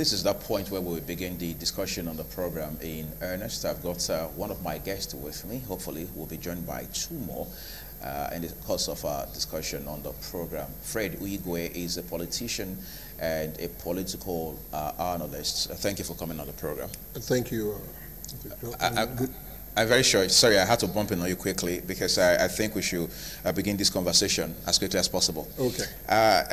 this is that point where we begin the discussion on the program in earnest. I've got one of my guests with me. Hopefully, we'll be joined by two more in the course of our discussion on the program. Fred Uigwe is a politician and a political analyst. Thank you for coming on the program. Thank you. I'm very sure. Sorry, I had to bump in on you quickly because I think we should begin this conversation as quickly as possible. Okay.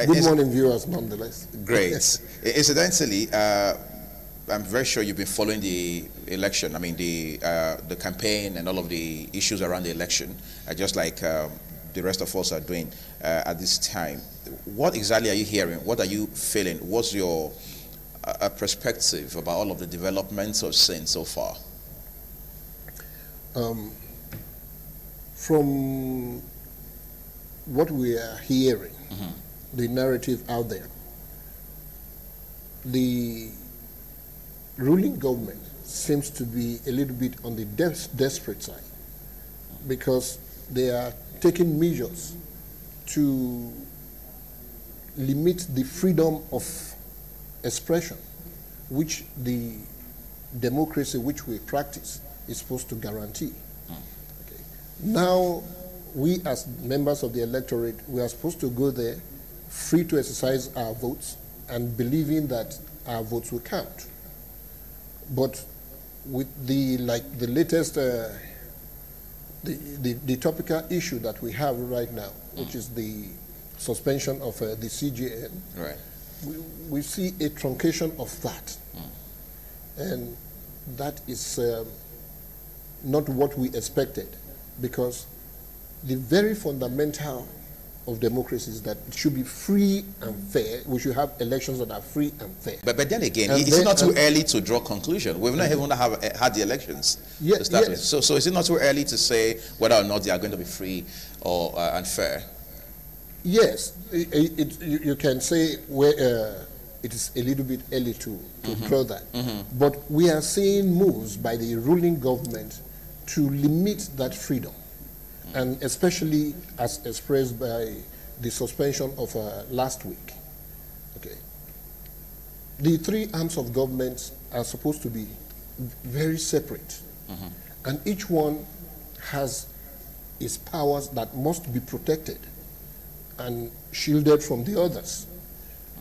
Good morning, viewers, nonetheless. Great. Incidentally, I'm very sure you've been following the election. I mean, the campaign and all of the issues around the election, just like the rest of us are doing at this time. What exactly are you hearing? What are you feeling? What's your perspective about all of the developments we've seen so far? From what we are hearing, the narrative out there, the ruling government seems to be a little bit on the desperate side because they are taking measures to limit the freedom of expression, which the democracy which we practice is supposed to guarantee. Okay. Now, we as members of the electorate, we are supposed to go there free to exercise our votes and believing that our votes will count. But with the latest, the topical issue that we have right now, which is the suspension of the CJN, right. we see a truncation of that. And that is not what we expected, because the very fundamental of democracy is that it should be free and fair. We should have elections that are free and fair. But then again, it's not too early to draw conclusion. We've not even had the elections to start with. So is it not too early to say whether or not they are going to be free or and fair? Yes, you can say where it is a little bit early to draw that. But we are seeing moves by the ruling government to limit that freedom, and especially as expressed by the suspension of last week. Okay. The three arms of government are supposed to be very separate, and each one has its powers that must be protected and shielded from the others,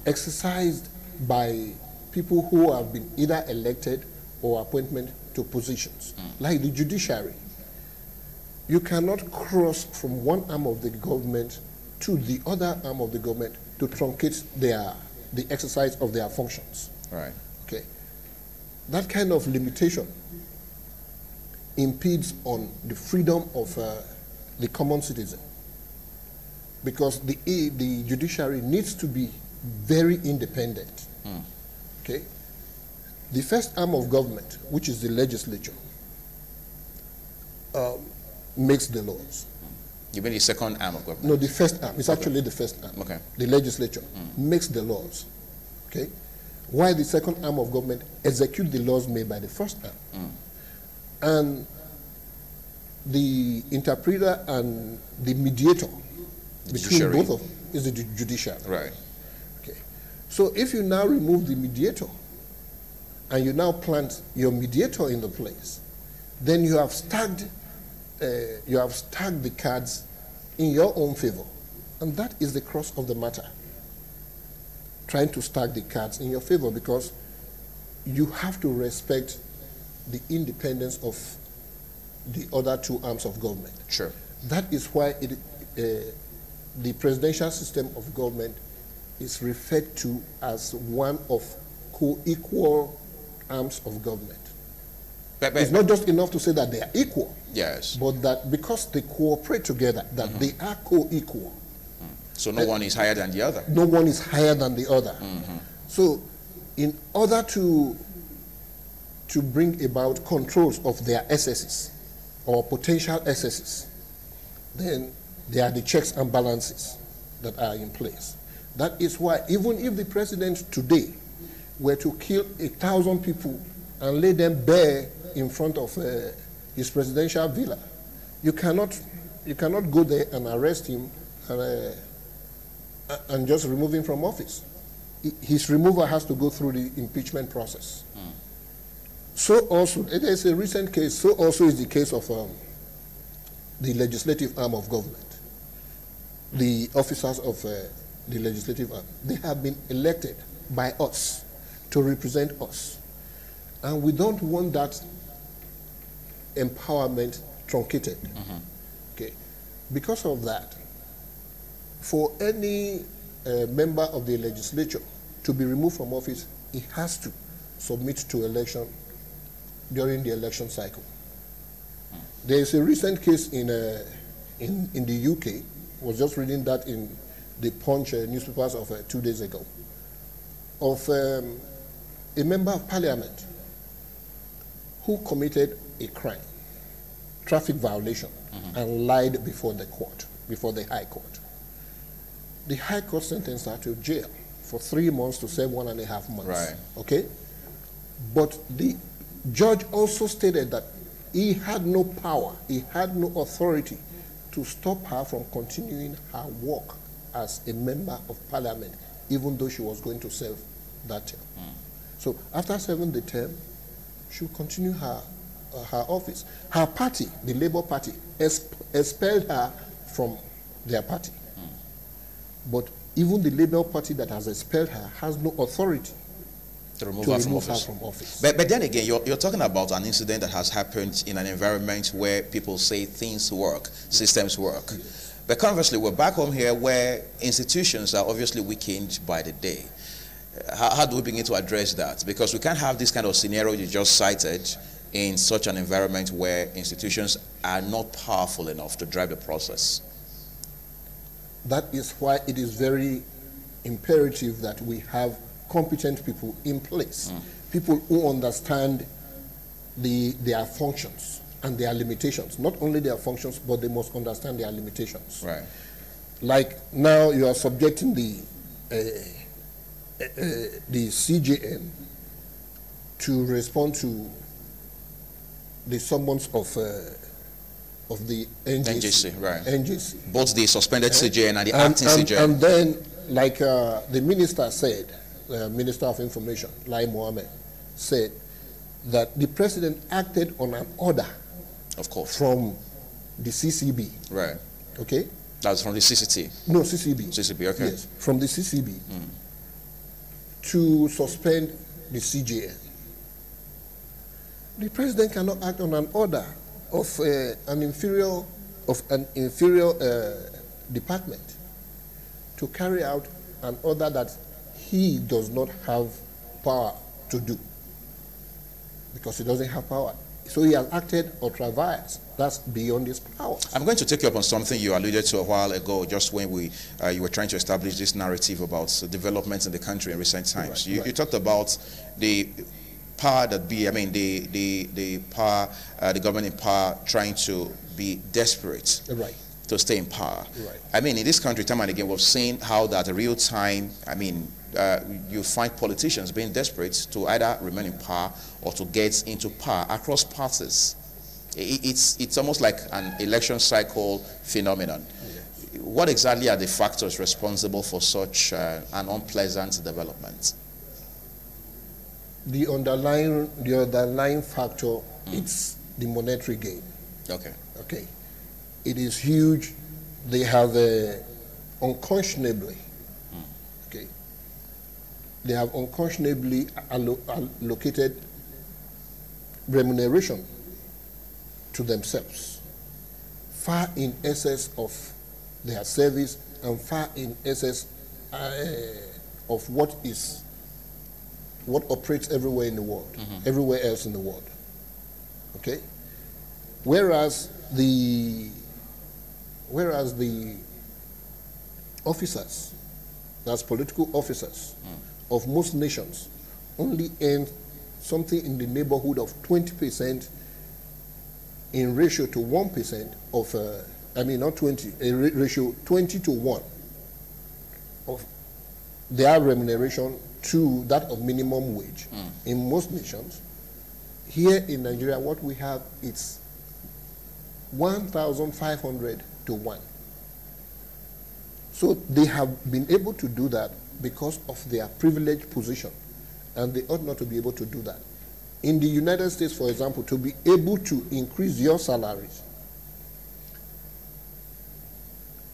exercised by people who have been either elected or appointment to positions, like the judiciary. You cannot cross from one arm of the government to the other arm of the government to truncate the exercise of their functions. Right. Okay. That kind of limitation impedes on the freedom of the common citizen, because the judiciary needs to be very independent. Okay. The first arm of government, which is the legislature, makes the laws. You mean the second arm of government? No, the first arm. It's actually the first arm. Okay. The legislature makes the laws. Okay. While the second arm of government executes the laws made by the first arm. And the interpreter and the mediator between both of them is the judiciary. Right. Okay. So if you now remove the mediator and you now plant your mediator in the place, then you have stacked the cards in your own favor. And that is the crux of the matter. Trying to stack the cards in your favor, because you have to respect the independence of the other two arms of government. Sure. That is why the presidential system of government is referred to as one of co-equal arms of government. But it's not just enough to say that they are equal. Yes. But that because they cooperate together, that they are co-equal. So no one is higher than the other. No one is higher than the other. So in order to bring about controls of their excesses or potential excesses, then there are the checks and balances that are in place. That is why even if the president today were to kill 1,000 people and lay them bare in front of his presidential villa, you cannot go there and arrest him and just remove him from office. his removal has to go through the impeachment process. So also, there's a recent case, so also is the case of the legislative arm of government. The officers of the legislative arm, they have been elected by us to represent us. And we don't want that empowerment truncated. Okay. Because of that, for any member of the legislature to be removed from office, he has to submit to election during the election cycle. There is a recent case in the UK. I was just reading that in the Punch newspapers of 2 days ago, of a member of parliament who committed a crime, traffic violation, and lied before the court, before the High Court. The High Court sentenced her to jail for 3 months to serve 1.5 months. Right. Okay? But the judge also stated that he had no power, he had no authority to stop her from continuing her work as a member of parliament, even though she was going to serve that term. So after serving the term, she will continue her office. Her party, the Labour Party, expelled her from their party. But even the Labour Party that has expelled her has no authority to remove her from office. But then again, you're talking about an incident that has happened in an environment where people say things work, systems work. Yes. But conversely, we're back home here where institutions are obviously weakened by the day. How do we begin to address that? Because we can't have this kind of scenario you just cited in such an environment where institutions are not powerful enough to drive the process. That is why it is very imperative that we have competent people in place, people who understand their functions and their limitations. Not only their functions, but they must understand their limitations. Right. Like now you are subjecting the CJN to respond to the summons of the NJC. Right. NJC. Both the suspended CJN and the acting CJN. And then, like the minister said, Minister of Information, Lai Mohammed, said that the president acted on an order, of course, from the CCB. Right. Okay? That's from the CCT. No, CCB. CCB, okay. Yes, from the CCB to suspend the CJN. The president cannot act on an order of an inferior department to carry out an order that he does not have power to do, because he doesn't have power. So he has acted ultra vires. That's beyond his powers. I'm going to take you up on something you alluded to a while ago, just when you were trying to establish this narrative about developments in the country in recent times. Right, you talked about the power that be, I mean, the power, the government in power trying to be desperate. Right. To stay in power. Right. I mean, in this country, time and again, we've seen how that real time, I mean, you find politicians being desperate to either remain in power or to get into power across parties. It's almost like an election cycle phenomenon. Yes. What exactly are the factors responsible for such an unpleasant development? The underlying factor, it's the monetary gain. Okay. Okay. It is huge. They have unconscionably, okay, they have unconscionably allocated remuneration to themselves, far in excess of their service and far in excess of what operates everywhere in the world, everywhere else in the world. Okay, whereas the officers, that's political officers of most nations, only earn something in the neighborhood of 20% in ratio to 1% of, I mean not 20, a ratio 20 to 1 of their remuneration to that of minimum wage in most nations. Here in Nigeria, what we have is 1,500 to 1. So they have been able to do that because of their privileged position, and they ought not to be able to do that. In the United States, for example, to be able to increase your salaries,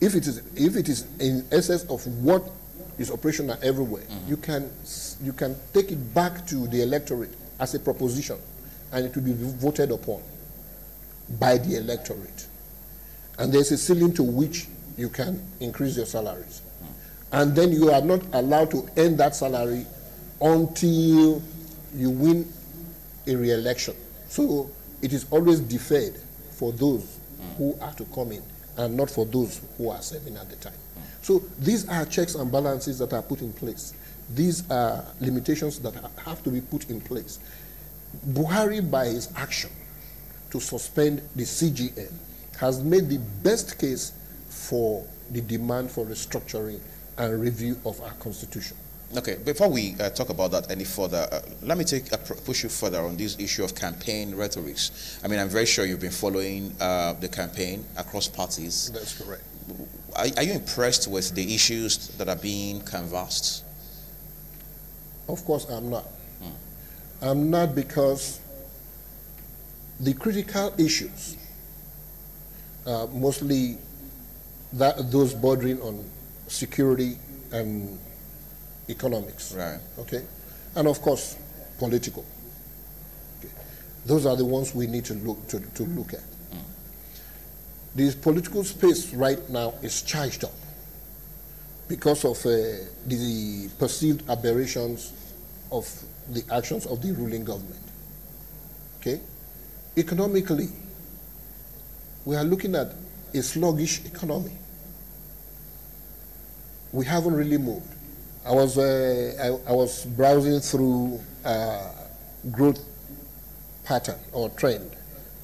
if it is in excess of what is operational everywhere, you can take it back to the electorate as a proposition, and it will be voted upon by the electorate. And there's a ceiling to which you can increase your salaries. And then you are not allowed to earn that salary until you win a re-election. So it is always deferred for those who are to come in, and not for those who are serving at the time. So these are checks and balances that are put in place. These are limitations that have to be put in place. Buhari, by his action to suspend the CGN, has made the best case for the demand for restructuring and review of our constitution. Okay, before we talk about that any further, let me push you further on this issue of campaign rhetorics. I mean, I'm very sure you've been following the campaign across parties. That's correct. Are you impressed with the issues that are being canvassed? Of course I'm not. I'm not, because the critical issues, mostly those bordering on security and economics, right? Okay, and of course political. Okay. Those are the ones we need to look at. The political space right now is charged up because of the perceived aberrations of the actions of the ruling government. Okay, economically, we are looking at a sluggish economy. We haven't really moved. I was browsing through growth pattern or trend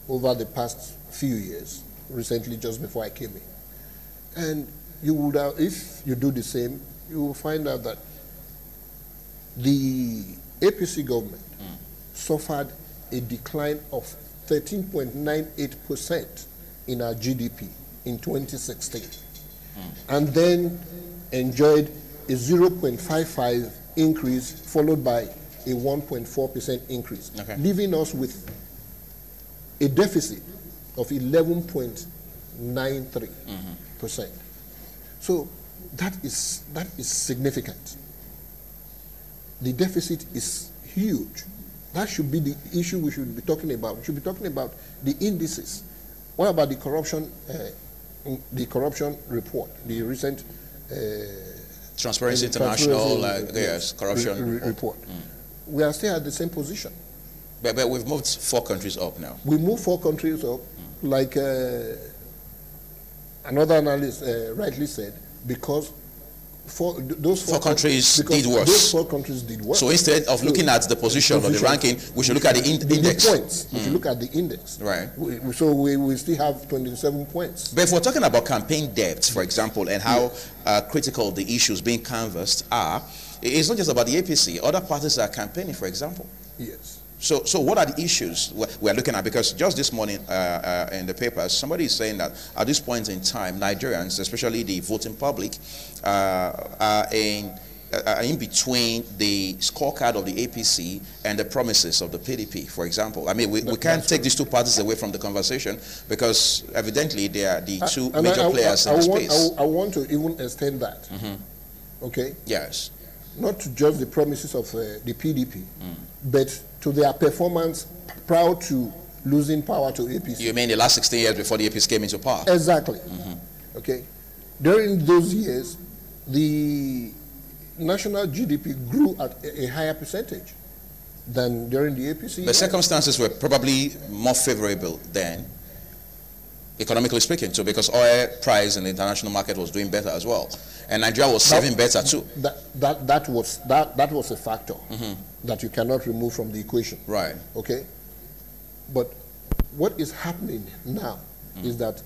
over the past few years, recently just before I came in. And you would have, if you do the same, you will find out that the APC government suffered a decline of 13.98% in our GDP in 2016, and then enjoyed a 0.55 increase followed by a 1.4% increase, okay, leaving us with a deficit of 11.93%. So that is significant. The deficit is huge. That should be the issue we should be talking about. We should be talking about the indices. What about the corruption report, the recent Transparency International, yes, corruption report? We are still at the same position. But we've moved 4 countries up now. We moved 4 countries up, like another analyst rightly said, because those 4 countries did worse. Those 4 countries did worse. So instead of looking at the position or the ranking, we should look at the index. The points. We should look at the index. Right. So we still have 27 points. But if we're talking about campaign depth, for example, and how critical the issues being canvassed are, it's not just about the APC. Other parties are campaigning, for example. Yes. So what are the issues we're looking at? Because just this morning in the papers, somebody is saying that at this point in time, Nigerians, especially the voting public, are in between the scorecard of the APC and the promises of the PDP, for example. I mean, we can't take these 2 parties away from the conversation, because evidently they are the 2 major players in the space. I want to even extend that. Okay? Yes. Not to just the promises of the PDP, but to their performance prior to losing power to APC. You mean the last 16 years before the APC came into power? Exactly. Okay. During those years, the national GDP grew at a higher percentage than during the APC. The circumstances were probably more favorable then, economically speaking, too, because oil price in the international market was doing better as well, and Nigeria was saving better too. That was a factor that you cannot remove from the equation. Right. Okay. But what is happening now is that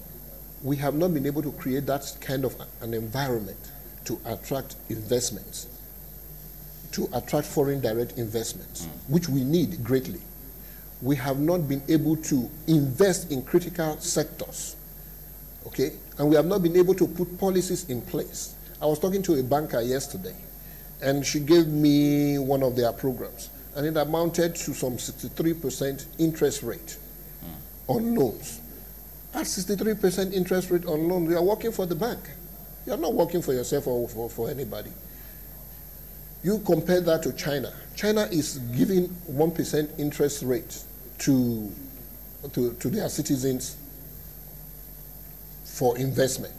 we have not been able to create that kind of an environment to attract investments, to attract foreign direct investments, which we need greatly. We have not been able to invest in critical sectors, okay? And we have not been able to put policies in place. I was talking to a banker yesterday, and she gave me one of their programs, and it amounted to some 63% interest rate on loans. At 63% interest rate on loans, you are working for the bank. You are not working for yourself or for anybody. You compare that to China. China is giving 1% interest rate to their citizens for investment.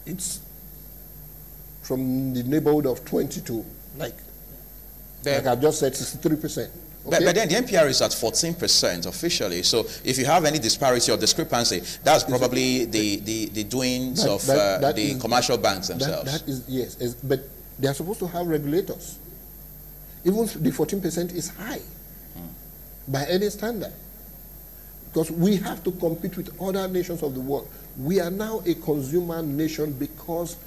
It's from the neighborhood of 20 to like I've just said, 63%. Okay? But then the NPR is at 14% officially. So if you have any disparity or discrepancy, that's probably the doings of the commercial banks themselves. That is, yes. But they are supposed to have regulators. Even the 14% is high by any standard. Because we have to compete with other nations of the world. We are now a consumer nation because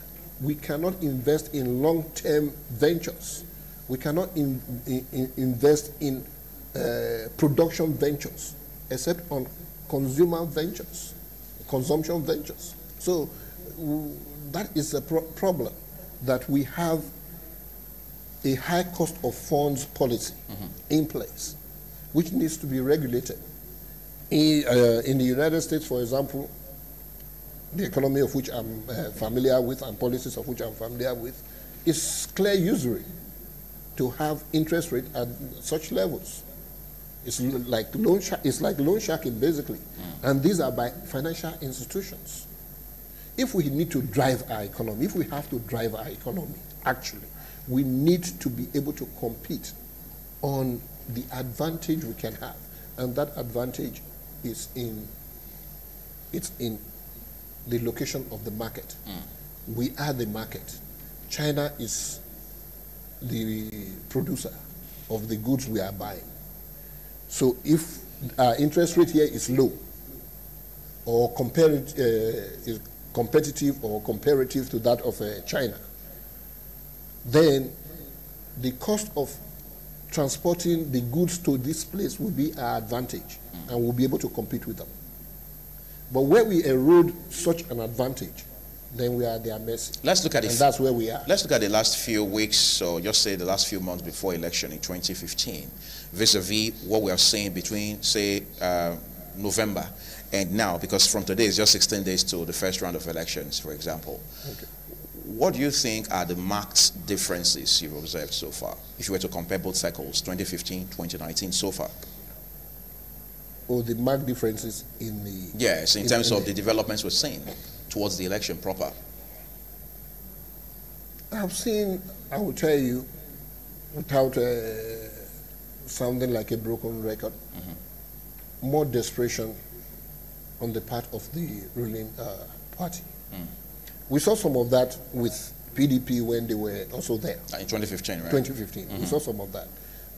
we cannot invest in long-term ventures. We cannot invest in production ventures, except on consumer ventures, consumption ventures. So that is a problem, that we have a high cost of funds policy in place, which needs to be regulated. In the United States, for example, the economy of which I'm familiar with and policies of which I'm familiar with, is clear usury to have interest rate at such levels. It's like loan sharking basically, and these are by financial institutions. If we need to drive our economy, if we have to drive our economy, actually, we need to be able to compete on the advantage we can have, and that advantage is in the location of the market. We are the market. China is the producer of the goods we are buying. So if our interest rate here is low, or is competitive or comparative to that of China, then the cost of transporting the goods to this place will be our advantage, and we'll be able to compete with them. But where we erode such an advantage, then we are at their mercy. Let's look at and that's where we are. Let's look at the last few weeks, or just say the last few months before election in 2015, vis-a-vis what we are seeing between, say, November and now, because from today it's just 16 days to the first round of elections, for example. Okay. What do you think are the marked differences you've observed so far, if you were to compare both cycles, 2015, 2019, so far? Oh, the marked differences in the... Yes, in terms of the developments we're seeing towards the election proper. I've seen, I will tell you, without sounding like a broken record, more desperation on the part of the ruling party. We saw some of that with PDP when they were also there. In 2015, right? 2015, we saw some of that.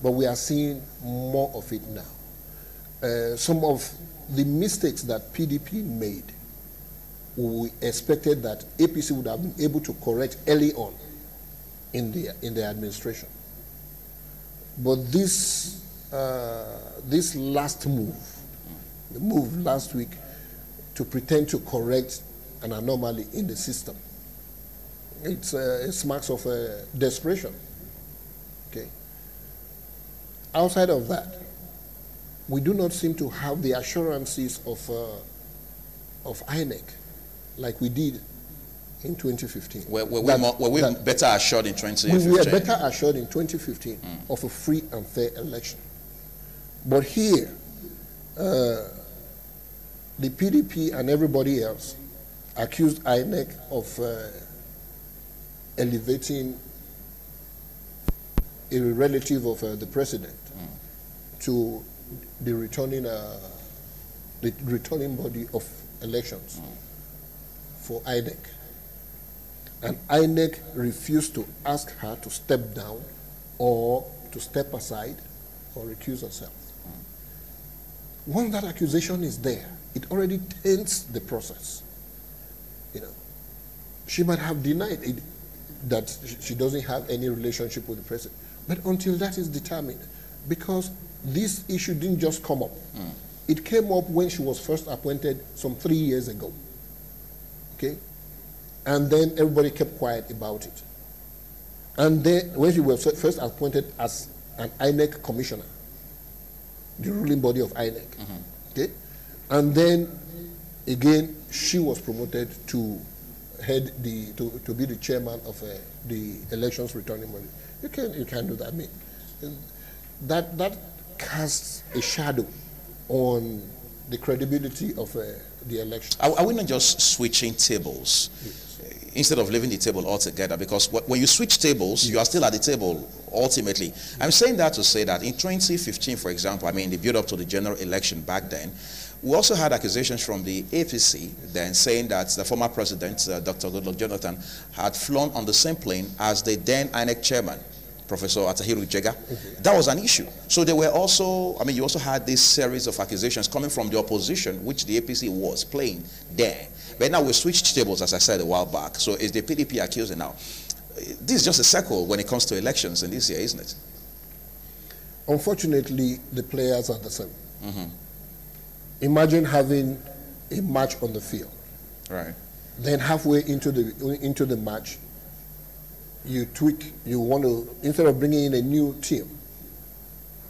But we are seeing more of it now. Some of the mistakes that PDP made, we expected that APC would have been able to correct early on in the administration. But this last move, the move last week to pretend to correct an anomaly in the system, it smacks of desperation. Okay. Outside of that, we do not seem to have the assurances of INEC like we did in 2015. Were we better assured in 2015? We were better assured in 2015 of a free and fair election. But here, the PDP and everybody else accused INEC of elevating a relative of the president to the returning body of elections for INEC. And INEC refused to ask her to step down or to step aside or recuse herself. Once that accusation is there, it already taints the process. You know, she might have denied it, that she doesn't have any relationship with the president, but until that is determined, because this issue didn't just come up. It came up when she was first appointed some 3 years ago. Okay? And then everybody kept quiet about it. And then when he was first appointed as an INEC commissioner, the ruling body of INEC, okay? And then again, she was promoted to head to be the chairman of the elections returning body. You can do that. I mean, that casts a shadow on the credibility of the election. Are we not just switching tables? Yes. Instead of leaving the table altogether, because when you switch tables, you are still at the table ultimately. I'm saying that to say that in 2015, for example, I mean, the build up to the general election back then, we also had accusations from the APC then saying that the former president, Dr. Goodluck Jonathan, had flown on the same plane as the then INEC chairman, Professor Atahiru Jega. That was an issue. So there were also, I mean, you also had this series of accusations coming from the opposition, which the APC was playing there. But now we switched tables, as I said a while back. So is the PDP accusing now? This is just a circle when it comes to elections in this year, isn't it? Unfortunately, the players are the same. Imagine having a match on the field. Right. Then halfway into the match, you tweak. You want to, instead of bringing in a new team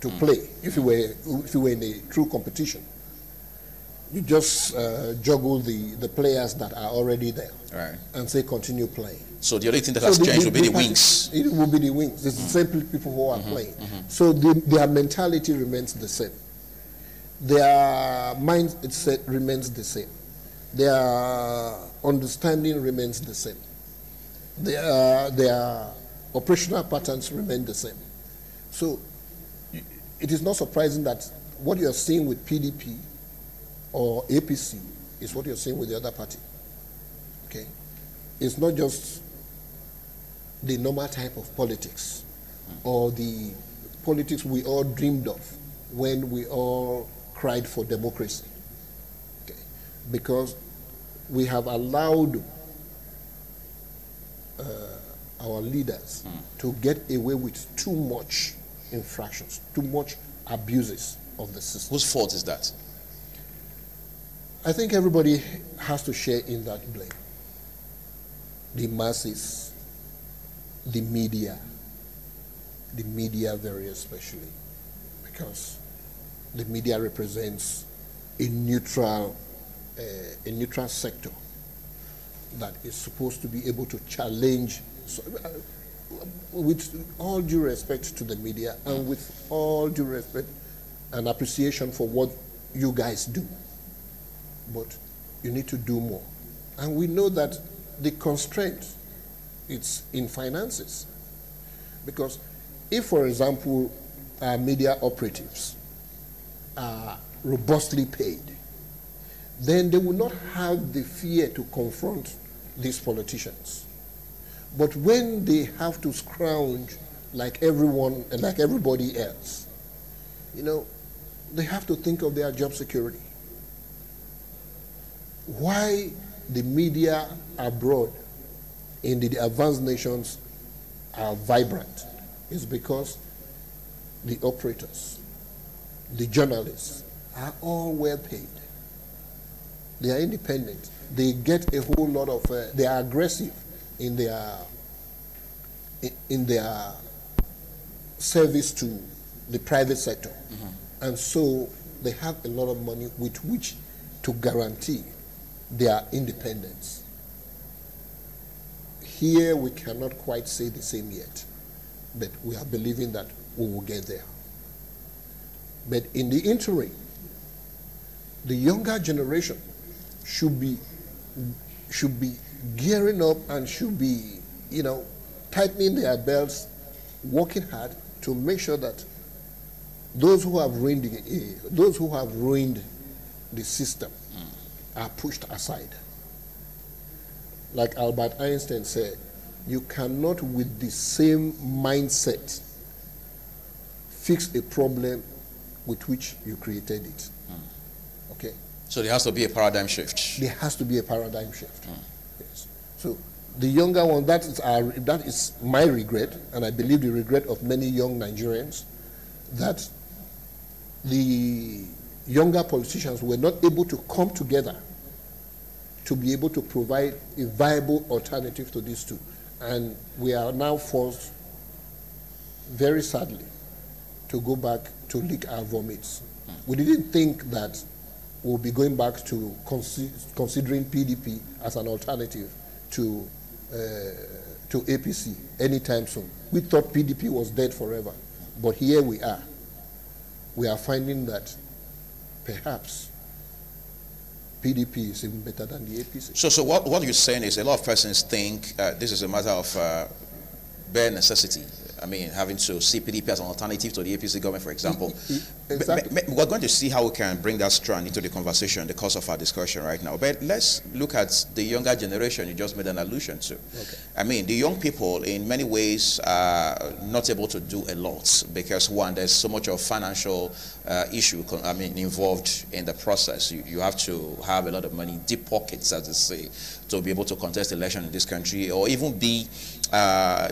to play, if you were in a true competition, you just juggle the players that are already there, right, and say continue playing. So the only thing that has changed will be the wings. It will be the wings. It's the same people who are playing. So their mentality remains the same. Their mindset remains the same. Their understanding remains the same. Their operational patterns remain the same. So it is not surprising that what you are seeing with PDP or APC is what you're seeing with the other party. Okay? It's not just the normal type of politics or the politics we all dreamed of when we all cried for democracy. Okay? Because we have allowed our leaders to get away with too much infractions, too much abuses of the system. Whose fault is that? I think everybody has to share in that blame. The masses, the media very especially, because the media represents a neutral sector that is supposed to be able to challenge, with all due respect to the media and with all due respect and appreciation for what you guys do. But you need to do more. And we know that the constraint is in finances. Because if, for example, our media operatives are robustly paid, then they will not have the fear to confront these politicians. But when they have to scrounge like everyone and like everybody else, you know, they have to think of their job security. Why the media abroad in the advanced nations are vibrant is because the operators, the journalists are all well paid. They are independent. They get a whole lot of, they are aggressive in their service to the private sector. And so they have a lot of money with which to guarantee their independence. Here we cannot quite say the same yet, but we are believing that we will get there. But in the interim, the younger generation should be gearing up and should be, you know, tightening their belts, working hard to make sure that those who have ruined the system are pushed aside. Like Albert Einstein said, you cannot with the same mindset fix a problem with which you created it. Okay? So there has to be a paradigm shift. There has to be a paradigm shift. Yes. So the younger one, that is my regret, and I believe the regret of many young Nigerians, that the younger politicians were not able to come together to be able to provide a viable alternative to these two. And we are now forced, very sadly, to go back to lick our vomits. We didn't think that we'll be going back to considering PDP as an alternative to APC anytime soon. We thought PDP was dead forever, but here we are. We are finding that perhaps PDP is even better than the APC. So what you're saying is a lot of persons think this is a matter of bare necessity. I mean, having to see PDP as an alternative to the APC government, for example. Exactly. We're going to see how we can bring that strand into the conversation in the course of our discussion right now. But let's look at the younger generation you just made an allusion to. Okay. I mean, the young people in many ways are not able to do a lot because, one, there's so much of financial issue involved in the process. You have to have a lot of money, deep pockets, as they say, to be able to contest election in this country or even be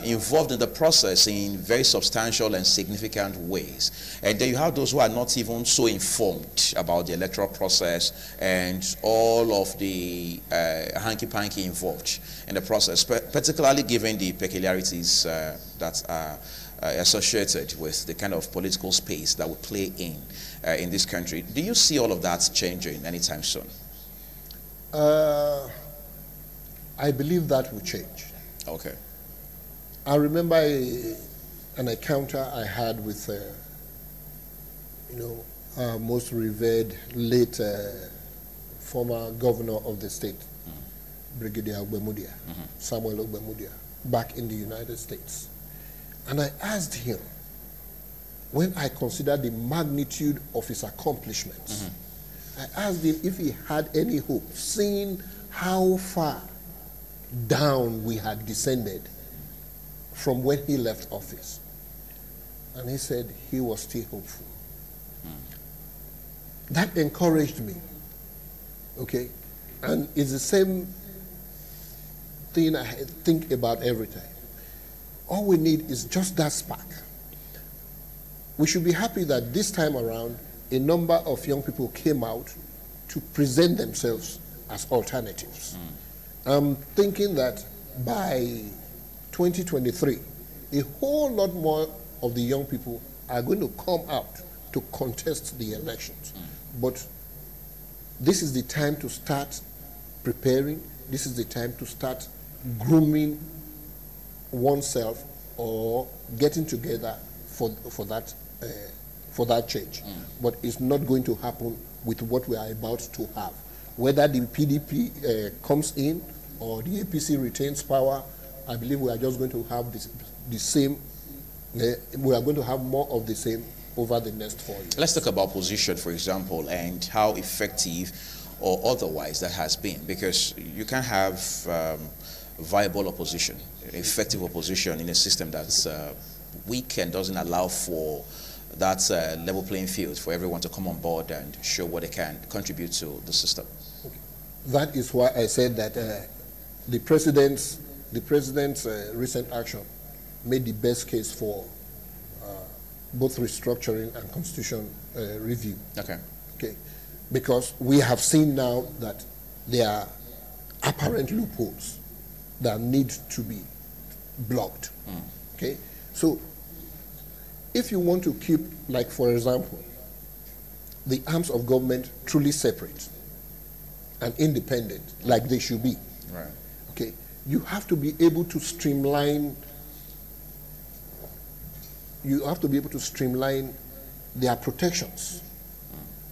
involved in the process in very substantial and significant ways. And then you have those who are not even so informed about the electoral process and all of the hanky-panky involved in the process, particularly given the peculiarities that are associated with the kind of political space that we play in this country. Do you see all of that changing anytime soon? I believe that will change. Okay. I remember an encounter I had with, our most revered late former governor of the state, Brigadier Ogbemudia, Samuel Ogbemudia, back in the United States. And I asked him, when I considered the magnitude of his accomplishments, I asked him if he had any hope, seeing how far down we had descended from when he left office. And he said he was still hopeful. That encouraged me, okay? And it's the same thing I think about every time. All we need is just that spark. We should be happy that this time around, a number of young people came out to present themselves as alternatives. I'm thinking that by 2023, a whole lot more of the young people are going to come out to contest the elections. But this is the time to start preparing. This is the time to start grooming oneself or getting together for that change. But it's not going to happen with what we are about to have. Whether the PDP comes in or the APC retains power, I believe we are just going to have the same, we are going to have more of the same over the next 4 years. Let's talk about position, for example, and how effective or otherwise that has been, because you can have viable opposition, effective opposition in a system that's weak and doesn't allow for that level playing field for everyone to come on board and show what they can contribute to the system. Okay. That is why I said that the president's recent action made the best case for both restructuring and constitution review. Okay. Okay. Because we have seen now that there are apparent loopholes that need to be blocked. Okay. So if you want to keep, like for example, the arms of government truly separate and independent, like they should be, right, okay, you have to be able to streamline. You have to be able to streamline their protections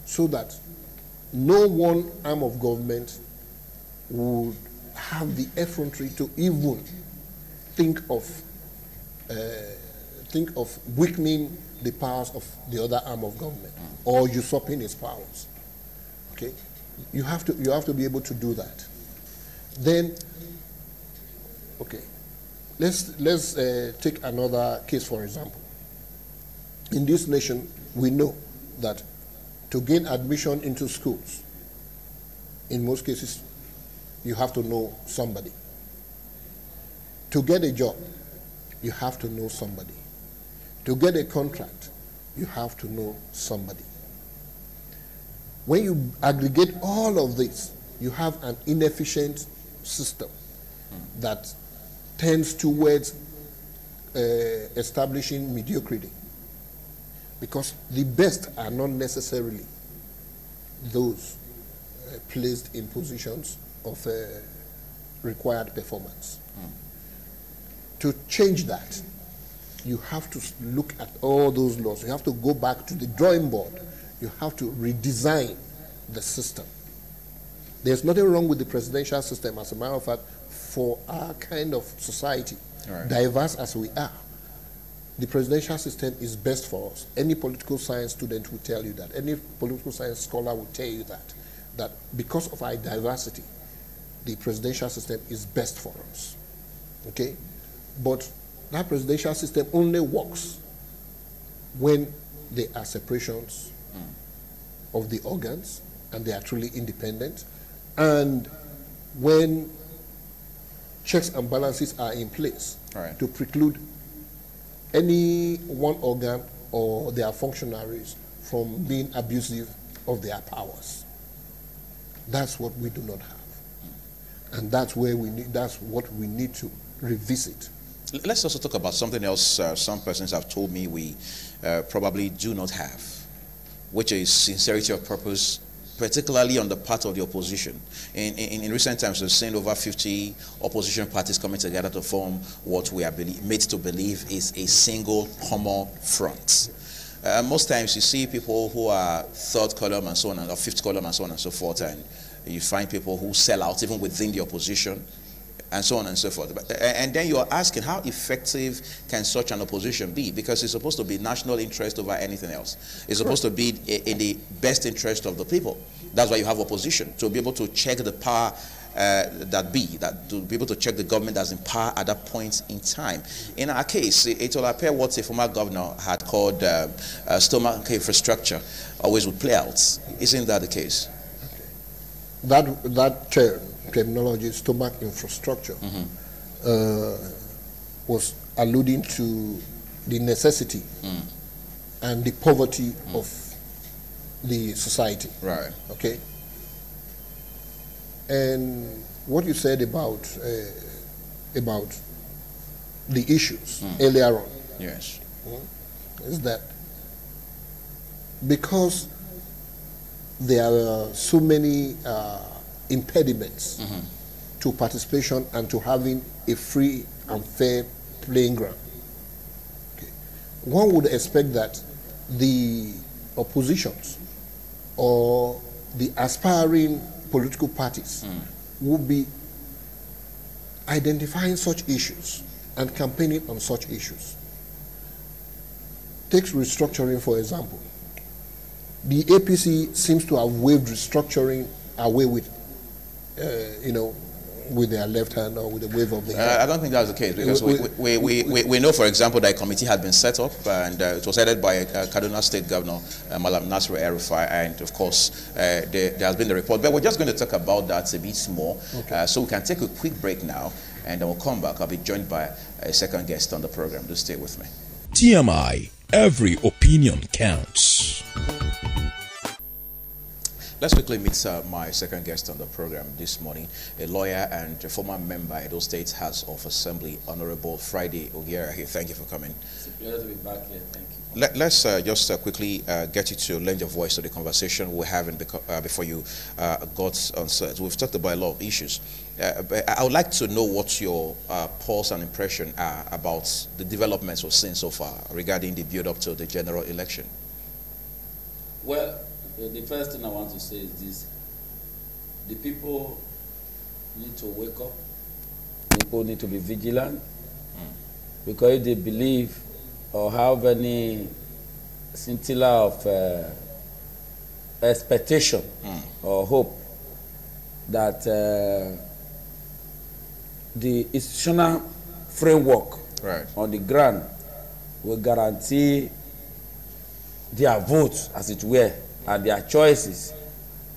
so that no one arm of government would have the effrontery to even think of weakening the powers of the other arm of government or usurping its powers. Okay, you have to be able to do that. Then, okay, let's take another case, for example. In this nation, we know that to gain admission into schools, in most cases, you have to know somebody. To get a job, you have to know somebody. To get a contract, you have to know somebody. When you aggregate all of this, you have an inefficient system that tends towards establishing mediocrity. Because the best are not necessarily those placed in positions of required performance. To change that, you have to look at all those laws. You have to go back to the drawing board. You have to redesign the system. There's nothing wrong with the presidential system, as a matter of fact, for our kind of society, diverse as we are. The presidential system is best for us. Any political science student will tell you that. Any political science scholar will tell you that because of our diversity, the presidential system is best for us. Okay? But that presidential system only works when there are separations of the organs and they are truly independent, and when checks and balances are in place to preclude any one organ or their functionaries from being abusive of their powers. That's what we do not have. And that's where we need, that's what we need to revisit. Let's also talk about something else some persons have told me we probably do not have, which is sincerity of purpose, particularly on the part of the opposition. In recent times, we've seen over 50 opposition parties coming together to form what we are made to believe is a single common front. Most times you see people who are third column and so on, or fifth column and so on and so forth, and you find people who sell out even within the opposition, and so on and so forth. And then you're asking, how effective can such an opposition be? Because it's supposed to be national interest over anything else. It's supposed to be in the best interest of the people. That's why you have opposition, to be able to check the power to be able to check the government that's in power at that point in time. In our case, it will appear what a former governor had called stomach infrastructure always would play out. Isn't that the case? Okay. That terminology, stomach infrastructure, was alluding to the necessity and the poverty of the society. Right. Okay. And what you said about the issues earlier on, yes, is that because there are so many impediments to participation and to having a free and fair playing ground. Okay. One would expect that the oppositions or the aspiring political parties would be identifying such issues and campaigning on such issues. Take restructuring, for example. The APC seems to have waved restructuring away with, with their left hand or with a wave of the hand. I don't think that's the case, because we know, for example, that a committee had been set up, and it was headed by Kaduna State Governor Malam Nasir El-Rufai, and of course there has been the report. But we're just going to talk about that a bit more. Okay. So we can take a quick break now, and then we'll come back. I'll be joined by a second guest on the program. Just stay with me. TMI, every opinion counts. Let's quickly meet my second guest on the program this morning, a lawyer and a former member at Edo State House of Assembly, Honorable Friday Ogiera. Thank you for coming. It's a pleasure to be back here. Thank you. Let's just quickly get you to lend your voice to the conversation we're having before you got on set. We've talked about a lot of issues. But I would like to know what your pulse and impression are about the developments we've seen so far regarding the build-up to the general election. Well, the first thing I want to say is this: the people need to wake up. People need to be vigilant, because if they believe or have any scintilla of expectation or hope that the institutional framework on the ground will guarantee their votes, as it were, and their choices,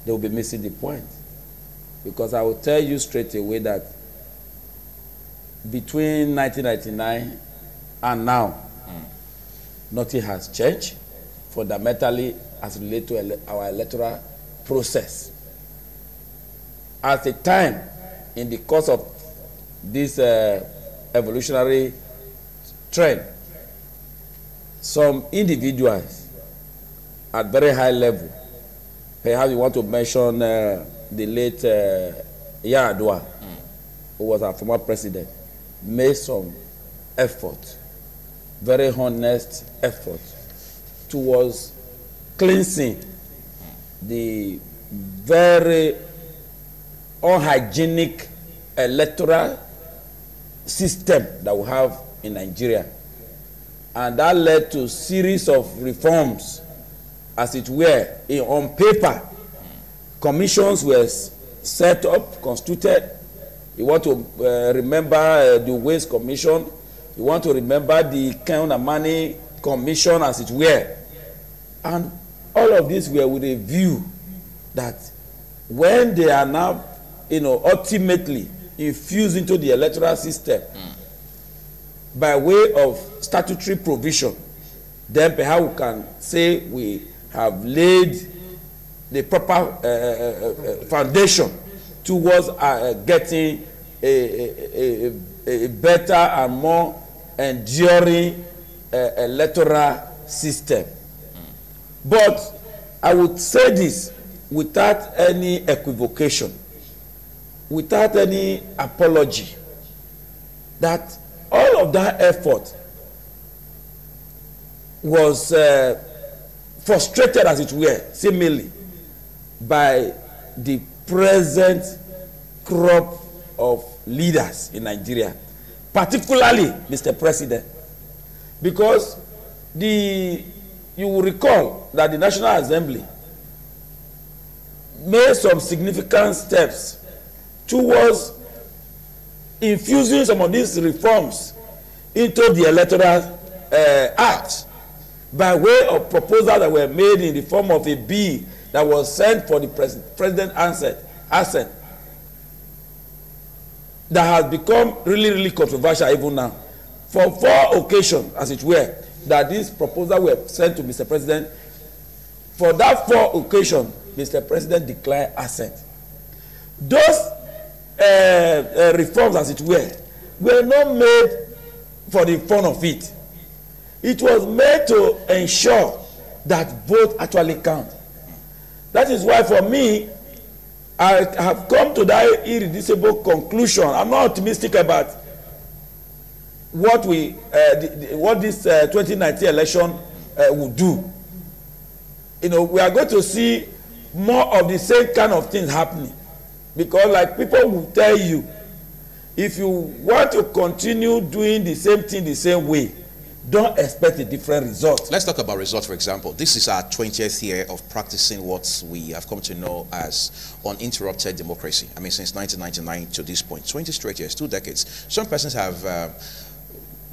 they will be missing the point. Because I will tell you straight away that between 1999 and now, nothing has changed fundamentally as related to our electoral process. at a time in the course of this evolutionary trend, some individuals at very high level, perhaps you want to mention the late Yar'Adua, who was our former president, made some effort, very honest effort, towards cleansing the very unhygienic electoral system that we have in Nigeria. And that led to a series of reforms, as it were. On paper, commissions were set up, constituted. You want to remember the Waste Commission. You want to remember the Money Commission, as it were. And all of this were with a view that when they are now, ultimately infused into the electoral system by way of statutory provision, then perhaps we can say we have laid the proper foundation towards getting a better and more enduring electoral system. But I would say this without any equivocation, without any apology, that all of that effort was frustrated, as it were, seemingly, by the present crop of leaders in Nigeria, particularly Mr. President, because you will recall that the National Assembly made some significant steps towards infusing some of these reforms into the Electoral Act by way of proposals that were made in the form of a bill that was sent for the president assent that has become really, really controversial even now. For 4 occasions, as it were, that these proposals were sent to Mr. President. For that 4 occasions, Mr. President declared assent. Those reforms, as it were not made for the fun of it. It was made to ensure that vote actually count. That is why, for me, I have come to that irreducible conclusion. I'm not optimistic about what this 2019 election will do. We are going to see more of the same kind of things happening, because, like, people will tell you, if you want to continue doing the same thing the same way, don't expect a different result. Let's talk about results, for example. This is our 20th year of practicing what we have come to know as uninterrupted democracy. I mean, since 1999 to this point, 20 straight years, 2 decades. Some persons have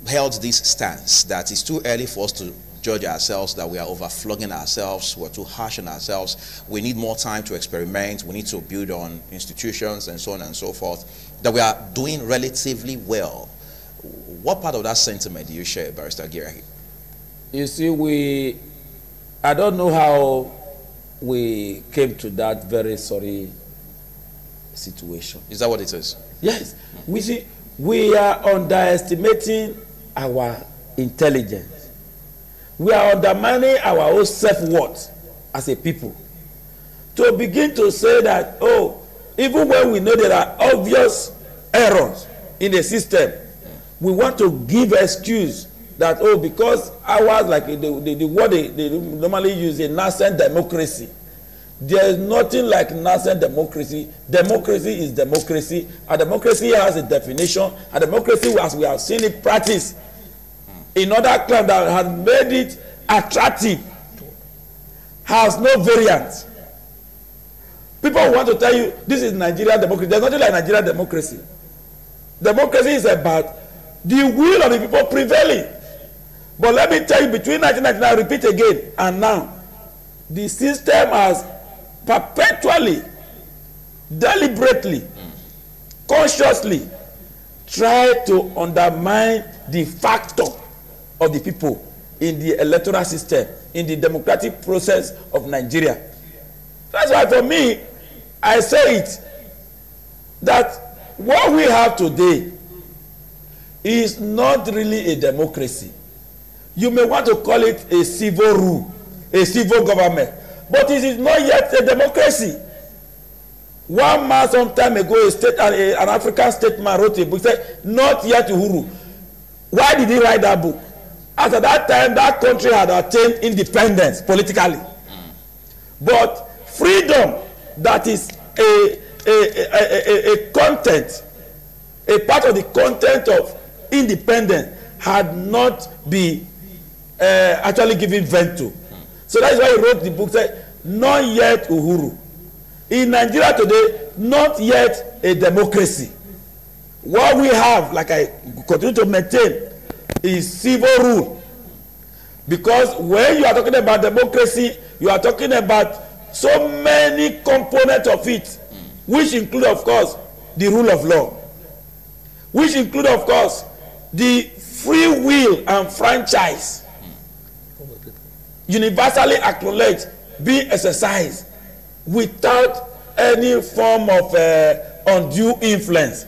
held this stance that it's too early for us to judge ourselves, that we are overflogging ourselves, we're too harsh on ourselves, we need more time to experiment, we need to build on institutions and so on and so forth, that we are doing relatively well. What part of that sentiment do you share, Barrister Girahi? You see, I don't know how we came to that very sorry situation. Is that what it is? Yes. We are underestimating our intelligence. We are undermining our own self-worth as a people. To begin to say that, even when we know there are obvious errors in the system, we want to give excuse that, because ours, like the word they normally use, a nascent democracy. There is nothing like nascent democracy. Democracy is democracy. A democracy has a definition. A democracy, as we have seen it practiced in other countries that has made it attractive, has no variant. People want to tell you this is Nigerian democracy. There's nothing like Nigerian democracy. Democracy is about the will of the people prevailing. But let me tell you, between 1999, I repeat again, and now, the system has perpetually, deliberately, consciously tried to undermine the factor of the people in the electoral system, in the democratic process of Nigeria. That's why, for me, I say it, that what we have today is not really a democracy. You may want to call it a civil rule, a civil government, but it is not yet a democracy. One man some time ago, an African statesman wrote a book, said, "Not yet Uhuru." Why did he write that book? At that time, that country had attained independence politically. But freedom, that is a content, a part of the content of independence, had not been actually given vent to. So that's why he wrote the book, said, "Not yet Uhuru." In Nigeria today, not yet a democracy. What we have, like I continue to maintain, is civil rule. Because when you are talking about democracy, you are talking about so many components of it, which include, of course, the rule of law, which include, of course, the free will and franchise, universally acknowledged, being exercised without any form of undue influence.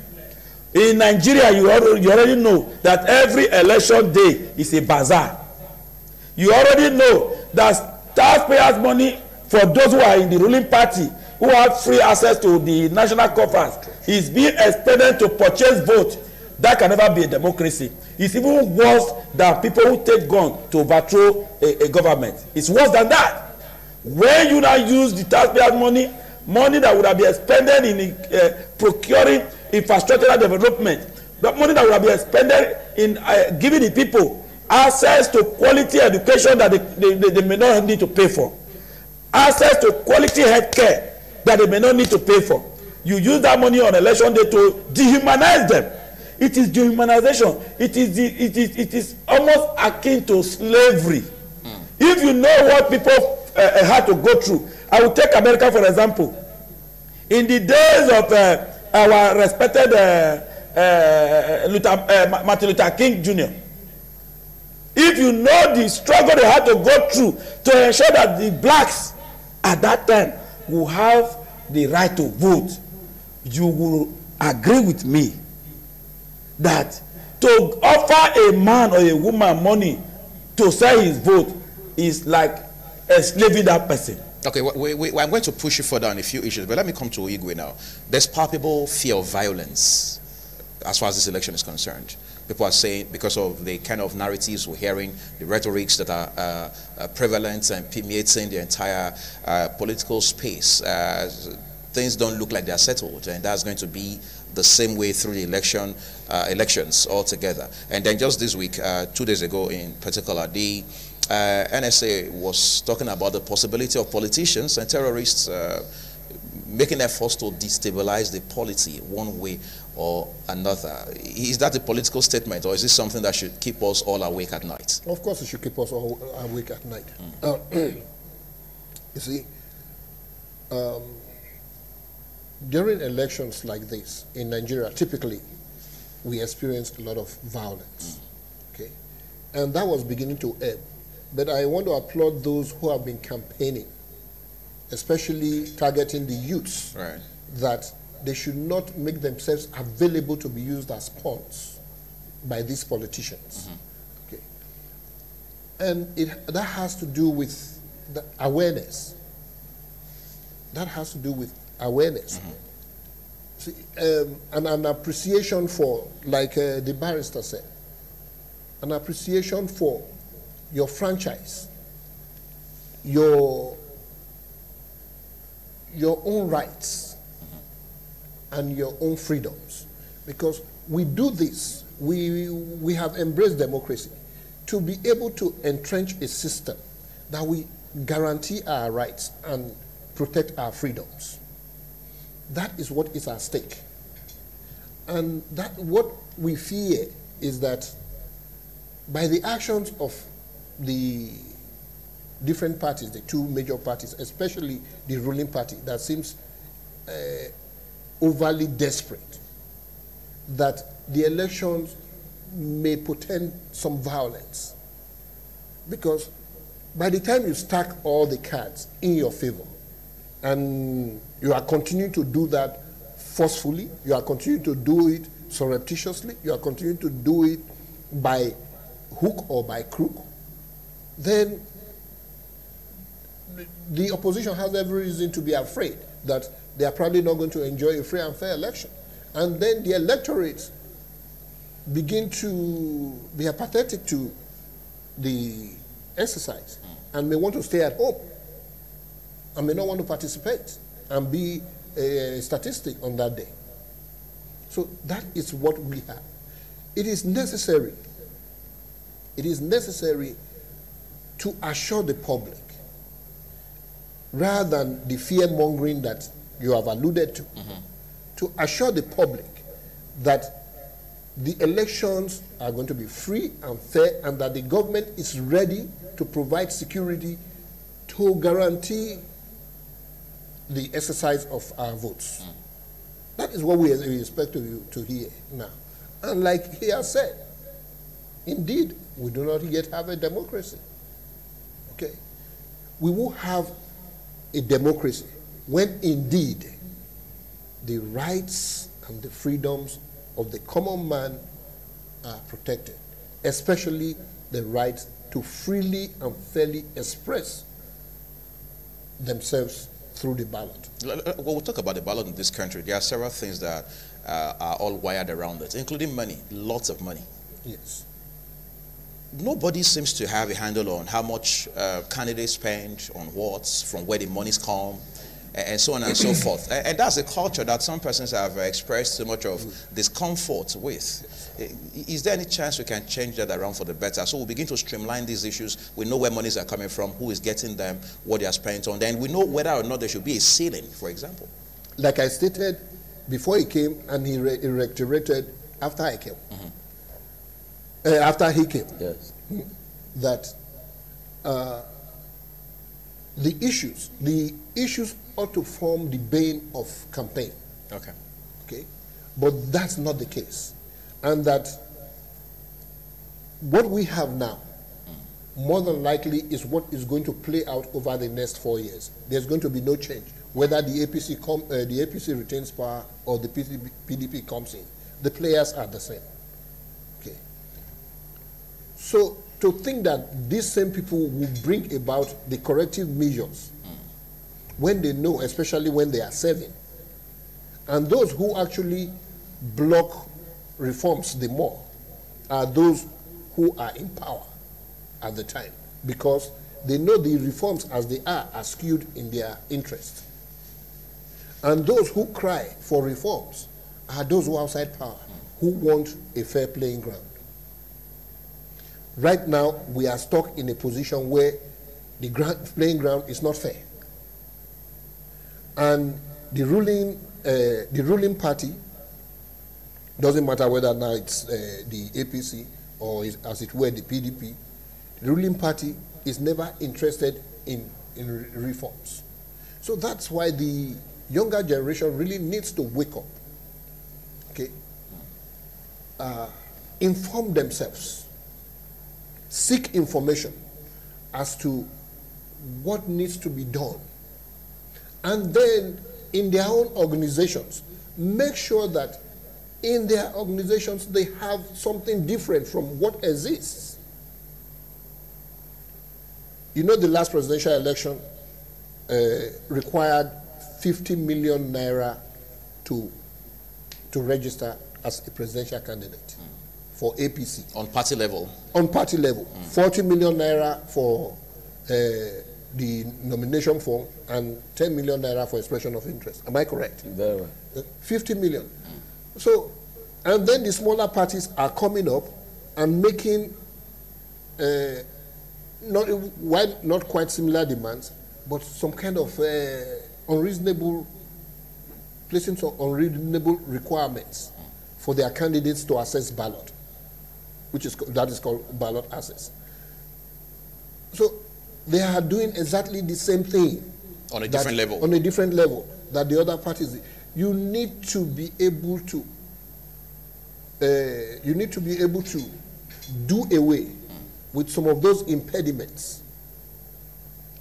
In Nigeria, you already know that every election day is a bazaar. You already know that taxpayers' money for those who are in the ruling party, who have free access to the national coffers, is being expended to purchase votes. That can never be a democracy. It's even worse than people who take guns to overthrow a government. It's worse than that. When you now use the taxpayers' money, money that would have been expended in procuring infrastructural development, the money that would have been expended in giving the people access to quality education that they may not need to pay for, access to quality health care that they may not need to pay for. You use that money on election day to dehumanize them. It is dehumanization. It is almost akin to slavery. If you know what people had to go through, I will take America for example. In the days of our respected Martin Luther King Jr., if you know the struggle they had to go through to ensure that the blacks at that time will have the right to vote, you will agree with me that to offer a man or a woman money to sell his vote is like enslaving that person. Okay, I'm going to push you further on a few issues, but let me come to Igwe now. There's palpable fear of violence as far as this election is concerned. People are saying, because of the kind of narratives we're hearing, the rhetorics that are prevalent and permeating the entire political space, things don't look like they're settled, and that's going to be the same way through the elections altogether. And then just this week, 2 days ago in particular, the NSA was talking about the possibility of politicians and terrorists making efforts to destabilize the polity one way or another. Is that a political statement, or is this something that should keep us all awake at night? Of course it should keep us all awake at night. You see, during elections like this in Nigeria, typically we experience a lot of violence. Okay, and that was beginning to ebb. But I want to applaud those who have been campaigning, especially targeting the youths, right, that they should not make themselves available to be used as pawns by these politicians. Okay, and that has to do with the awareness. That has to do with awareness. See, and an appreciation for, like the barrister said, an appreciation for your franchise, your own rights, and your own freedoms. Because we do this, we have embraced democracy to be able to entrench a system that we guarantee our rights and protect our freedoms. That is what is at stake. And that what we fear is that by the actions of the different parties, the two major parties, especially the ruling party that seems overly desperate, that the elections may portend some violence. Because by the time you stack all the cards in your favor, and you are continuing to do that forcefully, you are continuing to do it surreptitiously, you are continuing to do it by hook or by crook, then the opposition has every reason to be afraid that they are probably not going to enjoy a free and fair election. And then the electorates begin to be apathetic to the exercise and may want to stay at home and may not want to participate and be a statistic on that day. So that is what we have. It is necessary to assure the public, rather than the fear-mongering that you have alluded to, to assure the public that the elections are going to be free and fair and that the government is ready to provide security to guarantee the exercise of our votes. That is what we expect to hear now. And like he has said, indeed, we do not yet have a democracy. Okay? We will have a democracy when indeed the rights and the freedoms of the common man are protected, especially the right to freely and fairly express themselves through the ballot. Well, we'll talk about the ballot in this country. There are several things that are all wired around it, including money, lots of money. Yes. Nobody seems to have a handle on how much candidates spend on what, from where the monies come, and so on and so forth. And that's a culture that some persons have expressed so much of discomfort with. Is there any chance we can change that around for the better? So we begin to streamline these issues. We know where monies are coming from, who is getting them, what they are spent on. Then we know whether or not there should be a ceiling, for example. Like I stated before he came, and he reiterated after I came. After he came. Yes. That the issues ought to form the bane of campaign. Okay. Okay, but that's not the case, and that what we have now, more than likely, is what is going to play out over the next 4 years. There's going to be no change, whether the APC retains power or the PDP comes in. The players are the same. Okay. So to think that these same people will bring about the corrective measures when they know, especially when they are serving, and those who actually block reforms the more are those who are in power at the time, because they know the reforms as they are skewed in their interest. And those who cry for reforms are those who are outside power, who want a fair playing ground. Right now, we are stuck in a position where the playing ground is not fair. And the ruling party, doesn't matter whether now it's the APC or as it were the PDP, the ruling party is never interested in reforms. So that's why the younger generation really needs to wake up, okay? Inform themselves, seek information as to what needs to be done, and then in their own organizations, make sure that in their organizations they have something different from what exists. You know, the last presidential election required 50 million naira to register as a presidential candidate for APC. On party level? On party level. 40 million naira for the nomination form and 10 million naira for expression of interest. Am I correct? Very well. 50 million. So, and then the smaller parties are coming up and making not quite similar demands, but some kind of placing some unreasonable requirements for their candidates to access ballot, that is called ballot access. So they are doing exactly the same thing on a different level. On a different level that the other parties. You need to be able to. You need to be able to do away with some of those impediments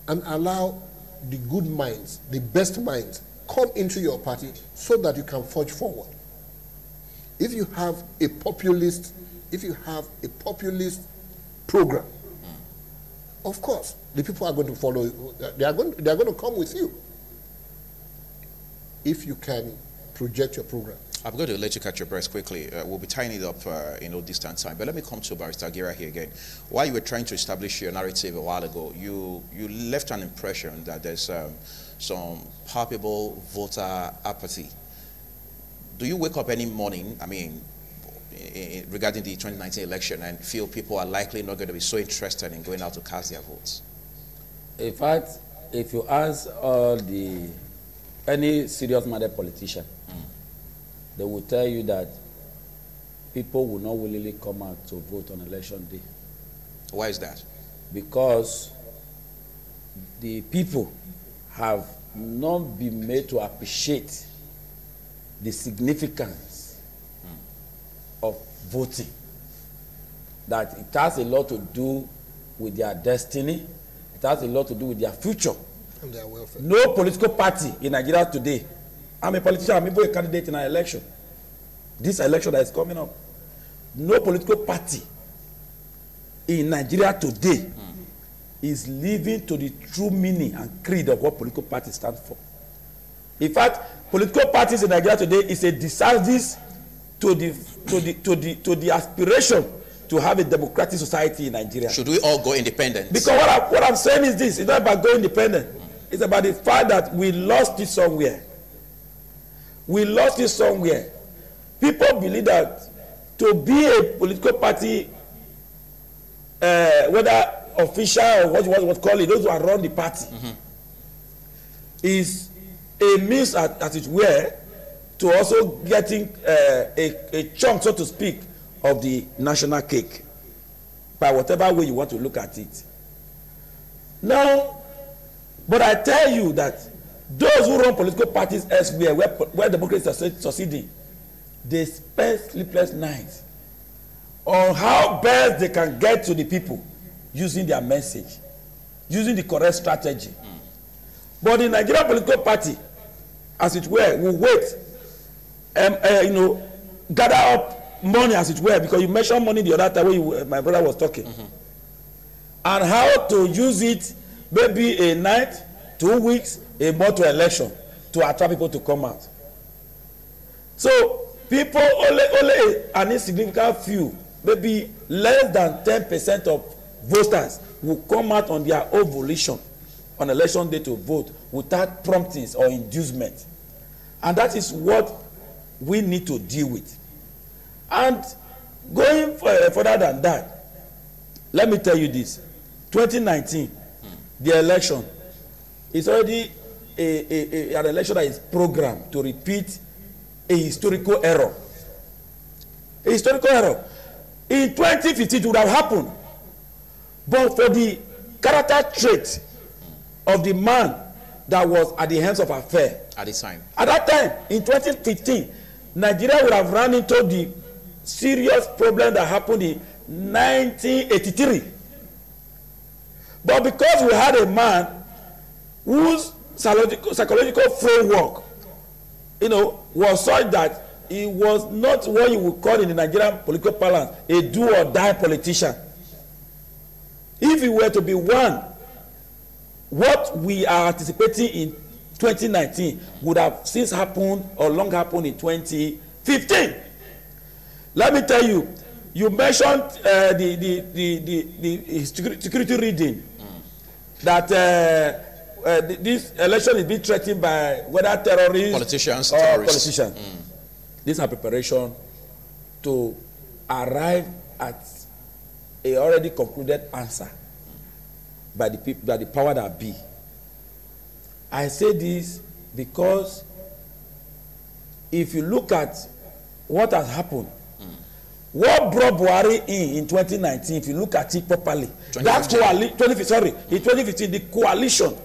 and allow the good minds, the best minds, come into your party so that you can forge forward. If you have a populist, program, of course, the people are going to follow. They are going to come with you. If you can project your program. I'm going to let you catch your breath quickly. We'll be tying it up in no distant time. But let me come to Barrister Gira here again. While you were trying to establish your narrative a while ago, you left an impression that there's some palpable voter apathy. Do you wake up any morning, I mean, regarding the 2019 election, and feel people are likely not going to be so interested in going out to cast their votes? In fact, if you ask any serious-minded politician, they will tell you that people will not willingly come out to vote on election day. Why is that? Because the people have not been made to appreciate the significance of voting. That it has a lot to do with their destiny, it has a lot to do with their future. And their welfare. No political party in Nigeria today. I'm a politician, I'm even a candidate in an election. This election that is coming up. No political party in Nigeria today is living to the true meaning and creed of what political parties stand for. In fact, political parties in Nigeria today is a disservice to the aspiration to have a democratic society in Nigeria. Should we all go independent? Because what I'm saying is this: it's not about going independent. It's about the fact that we lost it somewhere. We lost it somewhere. People believe that to be a political party, whether official or what you want to call it, those who are run the party, is a means, as it were, to also getting a chunk, so to speak, of the national cake, by whatever way you want to look at it. Now, but I tell you that those who run political parties elsewhere, where democracy is succeeding, they spend sleepless nights on how best they can get to the people using their message, using the correct strategy. But the Nigerian political party, as it were, will wait, gather up money, as it were, because you mentioned money the other time when my brother was talking, and how to use it, maybe a night, 2 weeks, a month to election, to attract people to come out. So people, only an insignificant few, maybe less than 10% of voters will come out on their own volition on election day to vote without promptings or inducement. And that is what we need to deal with. And going further than that, let me tell you this: 2019, the election is already an election that is programmed to repeat a historical error. A historical error. In 2015, it would have happened, but for the character trait of the man that was at the hands of affair. At this time. At that time, in 2015, Nigeria would have run into the serious problem that happened in 1983. But because we had a man whose psychological framework, was such that he was not what you would call in the Nigerian political parlance a do or die politician. If he were to be one, what we are anticipating in 2019 would have since happened or long happened in 2015. Let me tell you, you mentioned the security reading that this election is being threatened by whether terrorists politicians or politicians. These are preparation to arrive at a already concluded answer by the power that be. I say this because if you look at what has happened, what brought Buhari in 2019, if you look at it properly, that in 2015, the coalition,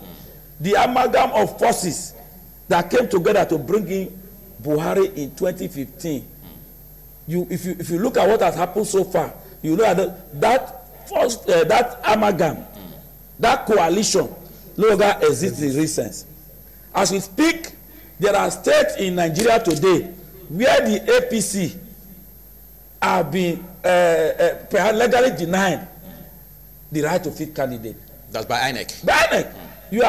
the amalgam of forces that came together to bring in Buhari in 2015. If you look at what has happened so far, you know that amalgam, that coalition no longer exists in recent. As we speak, There are states in Nigeria today where the APC have been legally denied the right to field candidate. That's by INEC. By INEC. You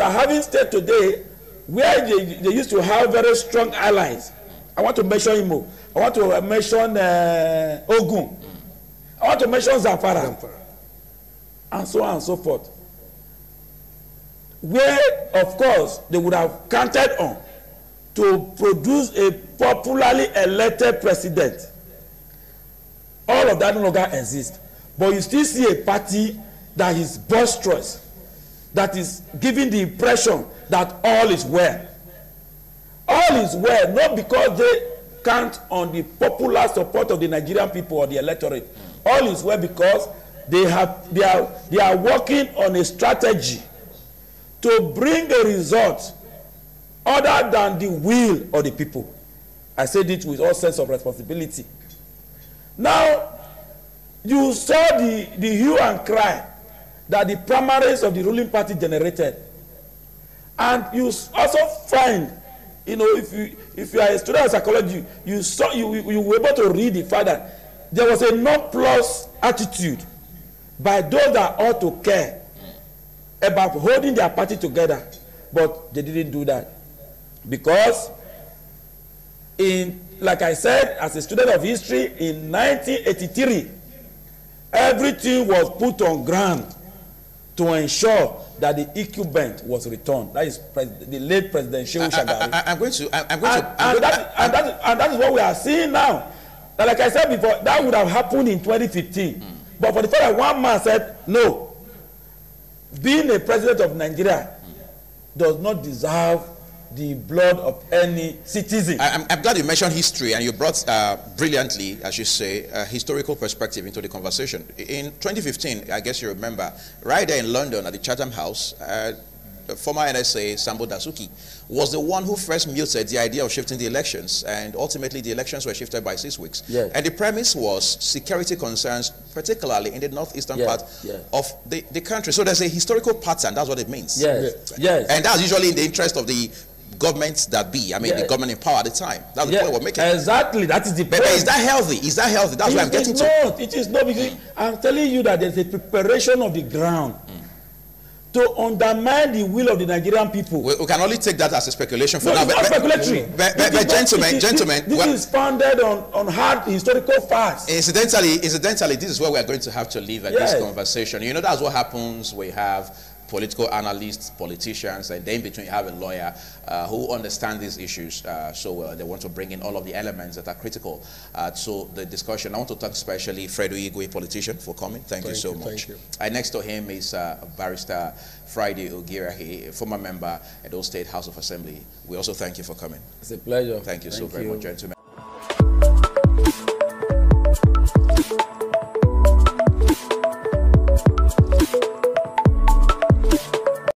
are having state today where they used to have very strong allies. I want to mention Imo. I want to mention Ogun. I want to mention Zamfara. And so on and so forth. Where, of course, they would have counted on to produce a popularly elected president. All of that no longer exists. But you still see a party that is boisterous, that is giving the impression that all is well. All is well, not because they count on the popular support of the Nigerian people or the electorate. All is well because they are working on a strategy to bring a result other than the will of the people. I said it with all sense of responsibility. Now, you saw the hue and cry that the primaries of the ruling party generated. And you also find, you know, if you are a student of psychology, you were able to read the fact that there was a non-plus attitude by those that ought to care about holding their party together, but they didn't do that. Because like I said, as a student of history, in 1983, everything was put on ground to ensure that the EQ bent was returned. That is the late President Shehu Shagari. And that is what we are seeing now. Now, like I said before, that would have happened in 2015. But for the fact that one man said, no, being a president of Nigeria does not deserve the blood of any citizen. I'm glad you mentioned history, and you brought brilliantly, as you say, a historical perspective into the conversation. In 2015, I guess you remember, right there in London at the Chatham House, the former NSA, Sambo Dasuki, was the one who first muted the idea of shifting the elections, and ultimately the elections were shifted by 6 weeks. Yes. And the premise was security concerns, particularly in the northeastern part of the country. So there's a historical pattern, that's what it means. Yes. Yes. And that's usually in the interest of the governments that be, I mean, the government in power at the time. That's the point we're making. Exactly, that is the point. But is that healthy? Is that healthy? That's what I'm getting to. It is not, because I'm telling you that there's a preparation of the ground to undermine the will of the Nigerian people. We can only take that as a speculation for no, now. It's not speculatory. But gentlemen, this is founded on hard historical facts. Incidentally, this is where we are going to have to leave this conversation. You know, that's what happens. We have political analysts, politicians, and then in between you have a lawyer who understands these issues. So they want to bring in all of the elements that are critical to the discussion. I want to thank especially Fredo Igwe, politician, for coming. Thank you so much. Next to him is Barrister Friday Ogirahi, former member at Old State House of Assembly. We also thank you for coming. It's a pleasure. Thank you so very much, gentlemen.